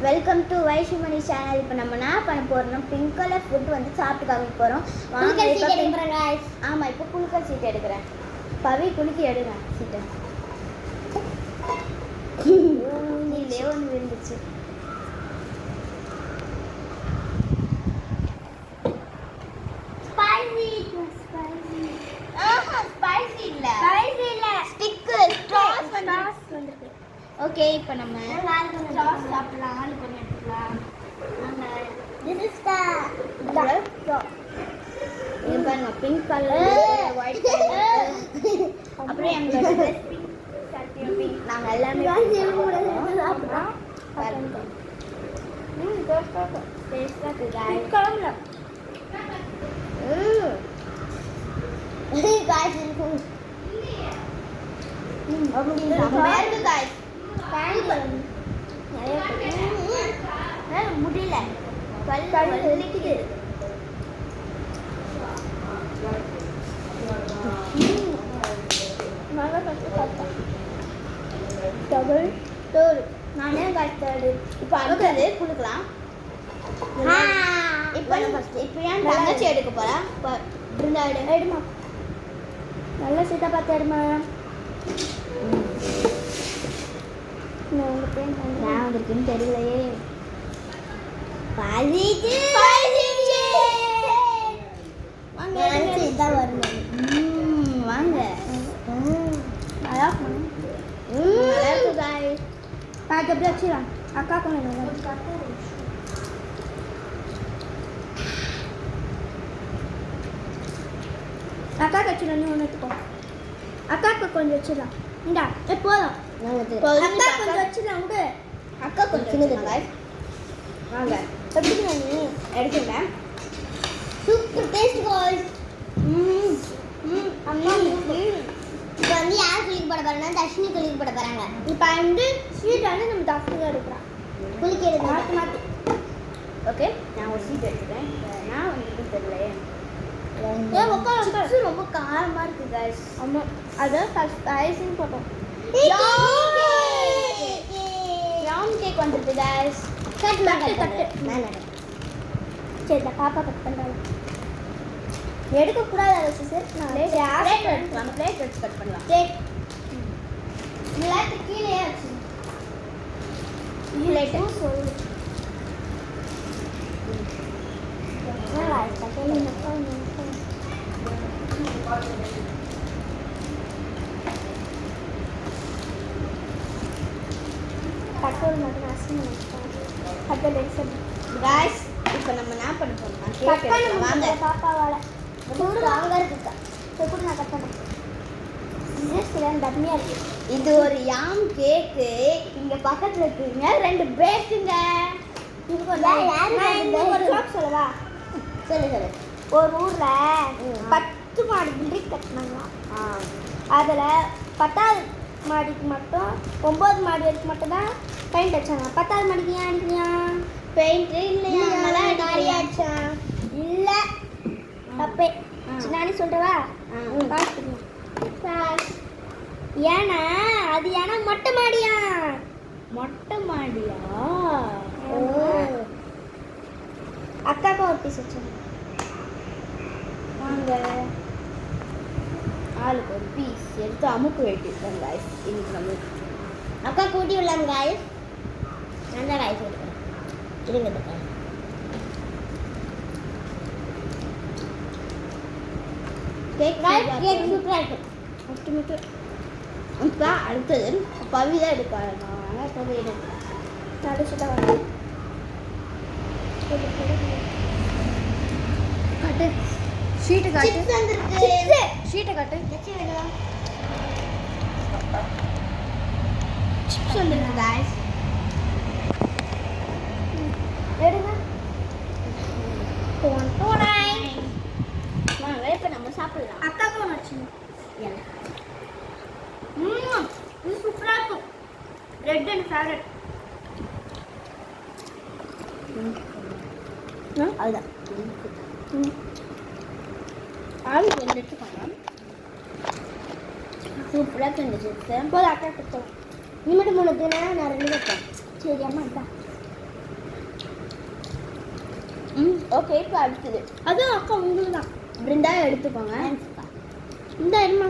Welcome to வைஷ்மணி channel. இப்போ நம்ம என்ன பண்ண போகிறோம், பிங்க் கலர் ஃபுட் வந்து சாப்பிட்டு காமிக்க போகிறோம். ஆமாம், இப்போ குலுக்கல் சீட் எடுக்கிறேன். பவி குலுக்கி எடுக்கிறேன் சீட்டை. நீலே ஒன்று விழுந்துச்சு. ஓகே, இப்போ நம்ம சாஸ் சாப்பிடலாம். ஆளு கொஞ்சம் எடுத்துக்கலாம். திஸ் இஸ் த இது பாருங்க, பிங்க் கலர், ஒயிட் கலர், அப்புறம் எங்களோட ட்ரெஸ் பிங்க், சட்டியும் பிங்க். நாங்கள் எல்லாமே சாப்பிட்றோம். பாருங்க, டேஸ்டாக இருக்குது. முடியல, வலிக்குது. நானே கஷ்டாடு. இப்போ அடுத்தது கொடுக்கலாம். இப்போ இப்போ ஏன் தங்கச்சி எடுக்க போறா? எடுமா, நல்லா சீட்டா பார்த்து எடுமா. நான் வந்துருக்குன்னு தெரியலையே. வாங்க, எப்படி வச்சுக்கலாம். அக்கா அக்கா வச்சுக்கலாம். நீ ஒன்று எடுத்துக்கோ. அக்காவுக்கு கொஞ்சம் வச்சிடலாம். இந்தா போதும். அக்கா கொஞ்சம் வச்சிடலாம். விடு, அக்கா கொஞ்சம் சின்னதுங்க. வாங்க, எப்படி நீ எடுத்துங்க. Super taste guys. அம்மா இப்போ வந்து யார் குளிக்க போட போறாங்கன்னா தர்ஷினி குளிக்க போட போறாங்க. இப்போ வந்து ஸ்வீட் வந்து நம்ம தர்ஷினி எடுக்கிறோம். குளிக்க எடுத்து மாற்றி மாற்றி. ஓகே, நான் ஒரு சீட் எடுத்துக்கிறேன். நான் வந்து தெரியலையே. ரொம்ப காரமாக இருக்கு கைஸ். ஆமாம், அதான் ஐசிங் போட்டோம். ரவுண்ட் கேக் வந்துருக்கு கைஸ். கட் சரி, பாப்பா கட் பண்ணுறாங்க. எடுக்கக்கூடாது அதை சிஸ்டர். நம்ம பிளேட் வச்சு கட் பண்ணலாம். பிளேட் கீழே வச்சு பிளேட்டு சொல்லு. இப்போ நம்ம என்ன பண்ண போறோம், வாங்க பாப்பாவால இது ஒரு யாம் கேக்கு. இங்க பக்கத்துல இருக்குங்க 2 பேக்குங்க. சொல்லவா? சொல்லு. ஒரு ஊர்ல 10 மாடி பில்டிங் கட்டினாங்களா. அதில் 10வது மாடிக்கு மட்டும் 9 மாடி வரைக்கும் மட்டும் தான் பெயிண்ட் அடிச்சாங்க. 10வது மாடிக்கு ஏன் அடிக்கலையா? பெயிண்ட் இல்லையா? அடிச்சா இல்லை, தப்பே. நானே சொல்றவா? ஏன்னா அது ஏன்னா மொட்டை மாடியா. மொட்டை மாடியா? அக்காக்கா ஒரு பீஸ் வச்சு வாங்க. ஆளுக்கு ஒரு பீஸ் எடுத்து அமுக்கு வெட்டிருக்கேன் காய்ஸ். இன்னைக்கு நம்ம அக்கா கூட்டி விடலாம் காய்ஸ். நான் தான் காய்ஸ் எடுக்கிறேன். இருங்க, கேக் சூப்பராக இருக்கும். இப்போ அடுத்தது பவி தான் எடுப்பாரு. நான் பவி எடுப்பேன். நடிச்சுதான் வந்து காட்டு ஷீட்டு காட்டு. ஷீட்டை காட்டு. சிப்ஸ் வந்துருக்கு காய்ஸ். எடுங்க. இப்போ நம்ம சாப்பிடலாம். அக்காக்கு ஒன்று வச்சுங்க. இது சூப்பராக இருக்கும். Red and favourite. அதுதான் ஆளுக்கு வந்து எடுத்துக்கோங்க. சூப்பராக இருந்துச்சு. போது அக்கா கொடுத்தோம். நீ மட்டும் 3 நான் 2 வைப்பேன். சரி அம்மா தான் ஓகே இப்போ அடுத்தது அதுவும் அக்கா உங்களுக்கு தான். பிருந்தா எடுத்துக்கோங்க. இந்த என்னமா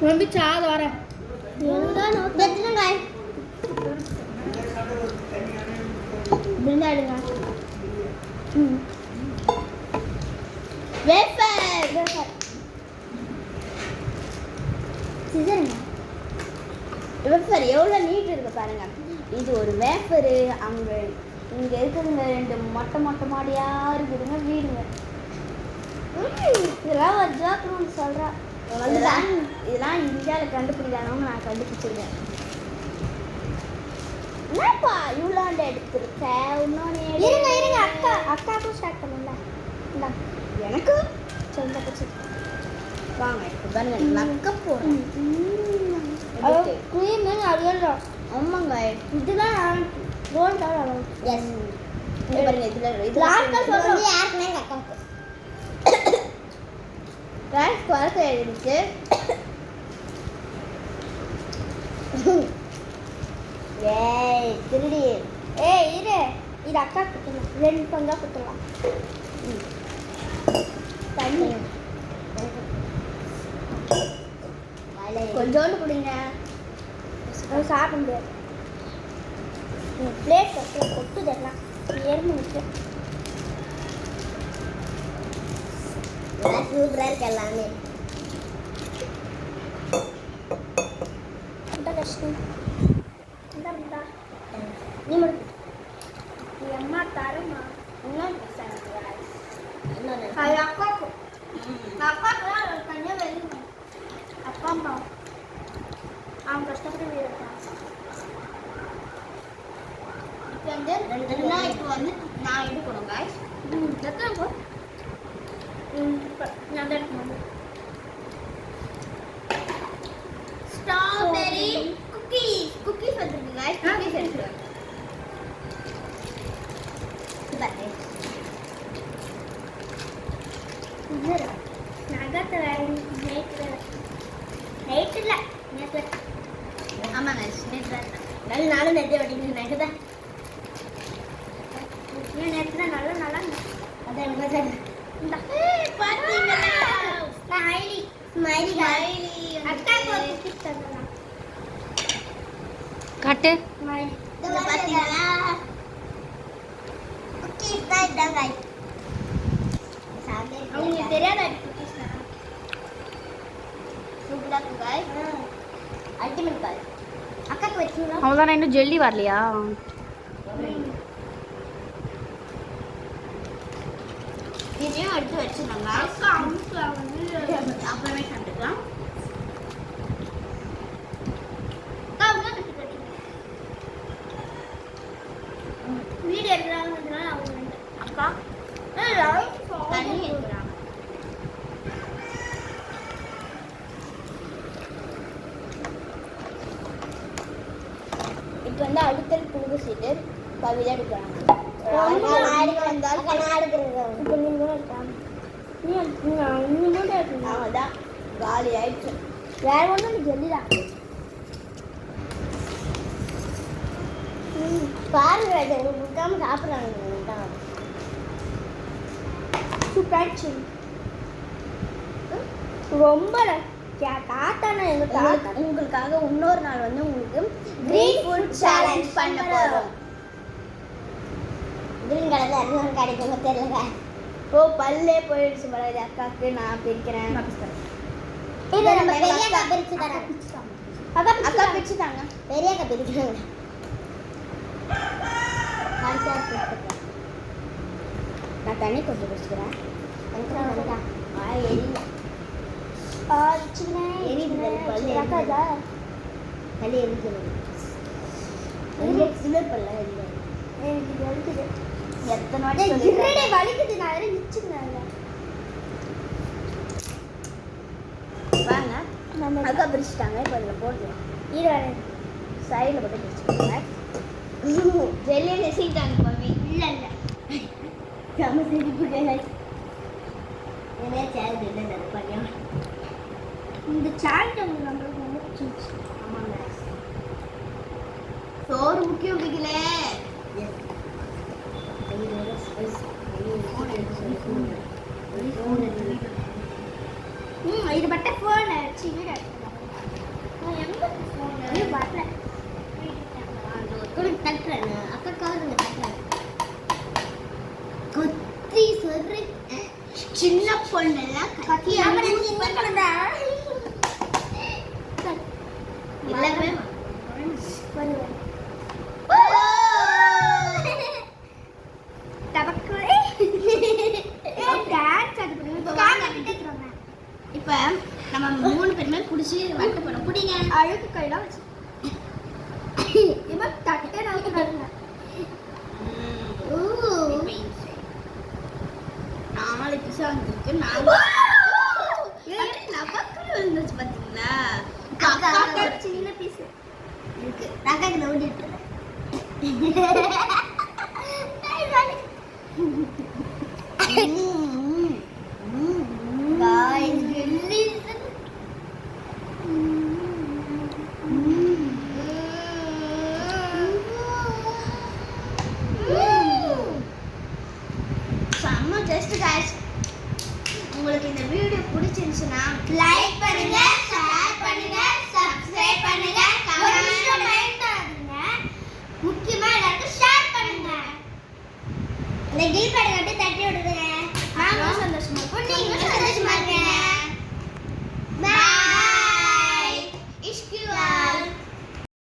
நம்பிச்சா அது வரேன். பிருந்தா எடுங்க. வேஃபர் வேஃபர் எவ்வளோ நீட் இருக்கு பாருங்க. இது ஒரு வேஃபரு. அங்கே இங்கே இருக்குதுங்க 2 மொட்டை மொட்டை மாடியாக இருக்குதுங்க வீடுங்க. இதெல்லாம் ஒரு ஜோக்கர்னு சொல்கிறா. இதெல்லாம் இந்தியாவில் கண்டுபிடிக்காதவங்க நான் கண்டுபிடிச்சிருக்கேன். என்னப்பா இவ்வளோண்டு எடுத்துருக்கேன். இன்னொன்று இருங்க அக்காவுக்கும் ஸ்டார்ட் பண்ணுங்க. இந்தா எனக்கு சொல்ல பச்சு வாங்க இப்போ பாருங்க நக்க போகிறேன். க்ரீம் அரியல் ஆமாங்க இதுதான் ரோல் தான். எஸ் இங்கே பாருங்க இதில் லாஸ்ட்டாக சொல்கிறது யாருக்குமே எங்கள் அக்காவுக்கு கிளாஸ் குறைக்க எழுதிச்சு. ஏய் திருடி. இரு இது அக்கா கொடுத்துடலாம். 2 பங்கா கொடுத்துடலாம். தண்ணி கொஞ்சோண்டு குடிங்க. சாப்பிட முடியாது. பிளேட் கொட்டு தரலாம். எறும்பு சூப்பராக இருக்கு எல்லாமே. இந்த கஷ்டம் இந்த நீ மட்டும் அம்மா தரமா இன்னும் அது அக்காவுக்கு அக்காவுக்கு தனியாக வெளியே அப்பா அம்மா அவங்க கஷ்டப்பட்டு வீடு இருக்காங்க. இப்போ வந்து இப்போ வந்து நான் எடுக்கணும் காய்ஸ். எத்தனை நான் தான் எடுக்கணும். ஸ்ட்ராபெரி குக்கீஸ் வந்துருக்கு காய்ஸ். குக்கீஸ் எடுத்துருவேன். நகத்தை நைட்டு இல்லை நேற்று. ஆமாங்க நேற்று நல்ல நாளும் நேற்று வெட்டிங்க நைட்டு தான். ஏன் நேற்று தான் நல்லா நல்லா அதான் எனக்கு இந்த பார்த்தீங்களா நான் ஹைலி அக்காவுக்கு ஒரு குக்கீஸ் தரலாம். காட்டு ஸ்மைலி பார்த்தீங்களா குக்கீஸ் தான் இதான் காய். அவங்களுக்கு தெரியாத குக்கீஸ் தரேன். சூப்பராக இருக்கும் காய். அல்டிமேட் காய். அக்காவுக்கு வச்சுங்களா? அவ்வளோதானே, இன்னும் ஜெல்லி வரலையா? இதையும் எடுத்து வச்சுருந்தாங்க. அக்கா அமுக்கு வந்து அப்புறமே சாப்பிட்டுக்கலாம். அக்கா இன்னும் கட்டி கட்டிங்க. வீடு எடுக்கிறாங்கன்றதுனால அவங்க வந்து அக்கா தண்ணி எடுக்கிறாங்க. இப்போ வந்து அடுத்தது புழுகு சீட்டு கவிதை எடுக்கிறாங்க. இப்போ நீங்கள் தான் இருக்காங்க. நீ மட்டும் இருக்கீங்க. தான் காலி ஆயிடுச்சு. வேற ஒன்றும் ஜெல்லி தான். பாருங்க முட்டாம சாப்பிட்றாங்க. சூப்பராச்சு. ரொம்ப தாத்தானா எங்கள் தாத்தா உங்களுக்காக இன்னொரு நாள் வந்து உங்களுக்கு கிரீன் ஃபுட் சேலஞ்ச் பண்ண போகிறோம். கிரீன் கலர்ல அதிகம் கிடைக்குங்க தெரியல. ஓ பல்லே போயிடுச்சு பரவாயில்ல. அக்காவுக்கு நான் பிரிக்கிறேன். இதை நம்ம பெரிய பெரிய அக்கா பிரிச்சு தரேன். அக்கா பிரிச்சு தாங்க. பெரிய அக்கா பிரிச்சுட்டாங்க. நான் தண்ணி கொஞ்சம் குடிச்சுக்கிறேன். எரியுது. தண்ணி எரிக்கிறது சிலர் பல்ல எரியுது. எத்தனை வாட்டி வலிக்குது. நான் எதுவும் நிச்சுக்கிறேன். வாங்க அக்கா பிரிச்சுட்டாங்க. இப்போ அதில் போட்டுருவோம். ஈரவரை சைடில் போட்டு பிரிச்சுக்கோங்க. ஜெல்லியை நெசிக்கிட்டாங்க மம்மி. இல்லை இல்லை நம்ம சிரிப்பு என்ன சேலஞ்ச் என்ன பண்ணியா. இந்த சேலஞ்ச் உங்களுக்கு நம்மளுக்கு ரொம்ப பிடிச்சிருச்சு. ஆமாங்க சோறு முக்கியம் பிடிக்கல. இது பட்ட ஃபோன் ஆச்சு வீடு எங்க ஃபோன் வரல தட்டுறேன் அக்கா காருங்க தட்டுறேன் கொத்தி சொல்லு சின்ன பொண்ணெல்லாம் கத்தி எல்லாமே இப்ப நம்ம 3 பேருமே குடிச்சு வட்ட போறோம் குடிங்க அழுக்கு கையெல்லாம் வச்சு இவன் தட்டை நவுத்துறாங்க 4 பீஸ் வந்திருக்கு 4 வந்துச்சு பாத்தீங்களா அக்கா சின்ன பீஸ் இருக்கு அக்காக்கு நான் ஓடிட்டு guys listen செம்ம டேஸ்ட் guys உங்களுக்கு இந்த வீடியோ பிடிச்சிருந்துச்சுன்னா லைக் பண்ணுங்க ஷேர் பண்ணுங்க சப்ஸ்கிரைப் பண்ணுங்க கமெண்ட் பண்ணுங்க முக்கியமா எல்லாருக்கும் ஷேர் பண்ணுங்க இந்த கில் பட்டனை தட்டி விடுங்க நானும் சந்தோஷமா